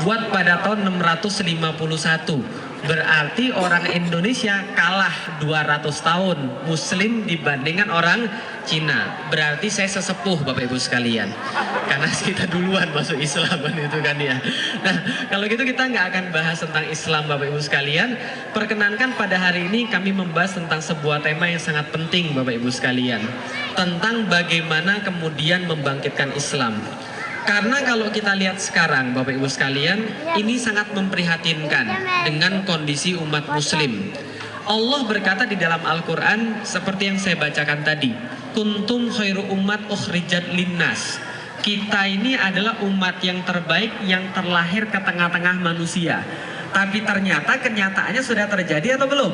dibuat pada tahun 651. Berarti orang Indonesia kalah 200 tahun Muslim dibandingkan orang Cina. Berarti saya sesepuh Bapak Ibu sekalian, karena kita duluan masuk Islam kan itu kan ya. Nah kalau gitu kita nggak akan bahas tentang Islam Bapak Ibu sekalian. Perkenankan pada hari ini kami membahas tentang sebuah tema yang sangat penting Bapak Ibu sekalian, tentang bagaimana kemudian membangkitkan Islam. Karena kalau kita lihat sekarang Bapak Ibu sekalian, ini sangat memprihatinkan dengan kondisi umat muslim. Allah berkata di dalam Al-Quran seperti yang saya bacakan tadi, kuntum khairu umat ukhrijat linnas. Kita ini adalah umat yang terbaik yang terlahir ke tengah-tengah manusia. Tapi ternyata kenyataannya sudah terjadi atau belum?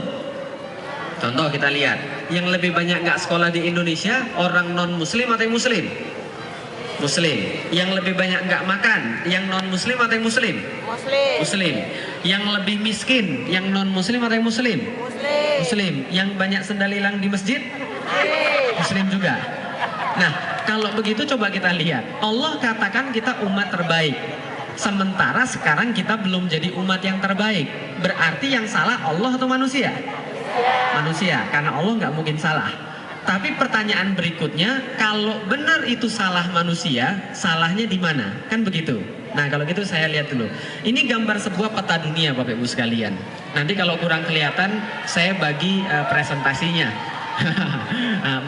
Contoh kita lihat, yang lebih banyak nggak sekolah di Indonesia orang non muslim atau yang muslim? Muslim. Yang lebih banyak nggak makan, yang non muslim atau yang muslim? Muslim. Yang lebih miskin, yang non muslim atau yang muslim? Muslim. Yang banyak sendal hilang di masjid? Muslim juga. Nah kalau begitu coba kita lihat, Allah katakan kita umat terbaik, sementara sekarang kita belum jadi umat yang terbaik. Berarti yang salah Allah atau manusia? Manusia, karena Allah nggak mungkin salah. Tapi pertanyaan berikutnya, kalau benar itu salah manusia, salahnya di mana? Kan begitu. Nah kalau gitu saya lihat dulu. Ini gambar sebuah peta dunia Bapak Ibu sekalian. Nanti kalau kurang kelihatan, saya bagi presentasinya.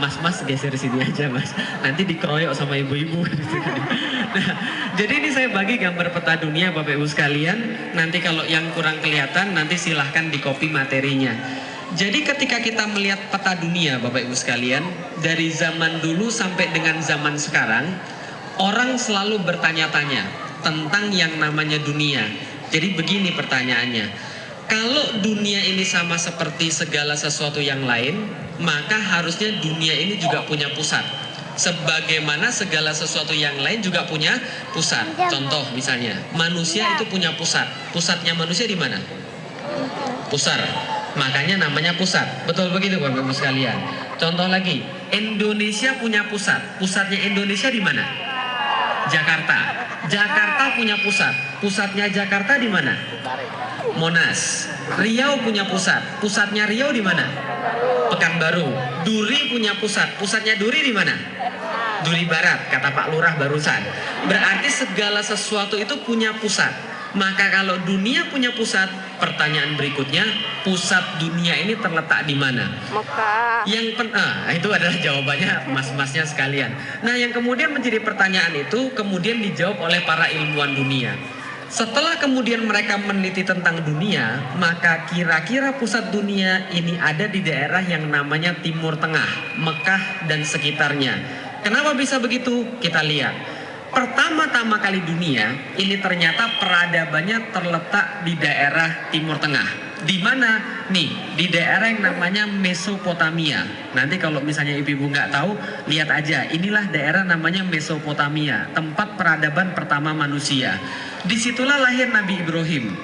Mas geser sini aja mas. Nanti dikeroyok sama ibu-ibu. Nah, jadi ini saya bagi gambar peta dunia Bapak Ibu sekalian. Nanti kalau yang kurang kelihatan, nanti silahkan di copy materinya. Jadi ketika kita melihat peta dunia Bapak Ibu sekalian, dari zaman dulu sampai dengan zaman sekarang, orang selalu bertanya-tanya tentang yang namanya dunia. Jadi begini pertanyaannya, kalau dunia ini sama seperti segala sesuatu yang lain, maka harusnya dunia ini juga punya pusat. Sebagaimana segala sesuatu yang lain juga punya pusat. Contoh misalnya, manusia itu punya pusat. Pusatnya manusia di mana? Pusar. Makanya namanya pusat. Betul begitu Bapak Ibu sekalian. Contoh lagi, Indonesia punya pusat. Pusatnya Indonesia di mana? Jakarta. Jakarta punya pusat. Pusatnya Jakarta di mana? Monas. Riau punya pusat. Pusatnya Riau di mana? Pekanbaru. Duri punya pusat. Pusatnya Duri di mana? Duri Barat, kata Pak Lurah barusan. Berarti segala sesuatu itu punya pusat. Maka kalau dunia punya pusat, pertanyaan berikutnya, pusat dunia ini terletak di mana? Mekah. Itu adalah jawabannya mas-masnya sekalian. Nah yang kemudian menjadi pertanyaan itu kemudian dijawab oleh para ilmuwan dunia. Setelah kemudian mereka meneliti tentang dunia, maka kira-kira pusat dunia ini ada di daerah yang namanya Timur Tengah, Mekah dan sekitarnya. Kenapa bisa begitu? Kita lihat. Pertama-tama kali dunia ini ternyata peradabannya terletak di daerah Timur Tengah. Di mana? Nih, di daerah yang namanya Mesopotamia. Nanti kalau misalnya ibu-ibu nggak tahu, lihat aja. Inilah daerah namanya Mesopotamia, tempat peradaban pertama manusia. Disitulah lahir Nabi Ibrahim,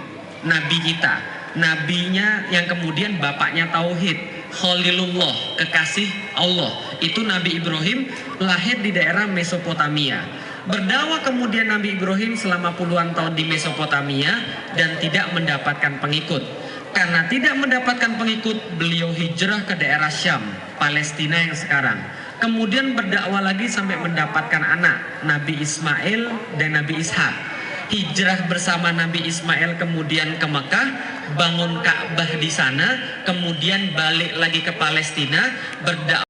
Nabi kita. Nabinya yang kemudian bapaknya Tauhid, Khalilullah, kekasih Allah. Itu Nabi Ibrahim lahir di daerah Mesopotamia. Berdakwah kemudian Nabi Ibrahim selama puluhan tahun di Mesopotamia dan tidak mendapatkan pengikut. Karena tidak mendapatkan pengikut, beliau hijrah ke daerah Syam, Palestina yang sekarang. Kemudian berdakwah lagi sampai mendapatkan anak, Nabi Ismail dan Nabi Ishak. Hijrah bersama Nabi Ismail kemudian ke Mekah, bangun Ka'bah di sana, kemudian balik lagi ke Palestina, berdakwah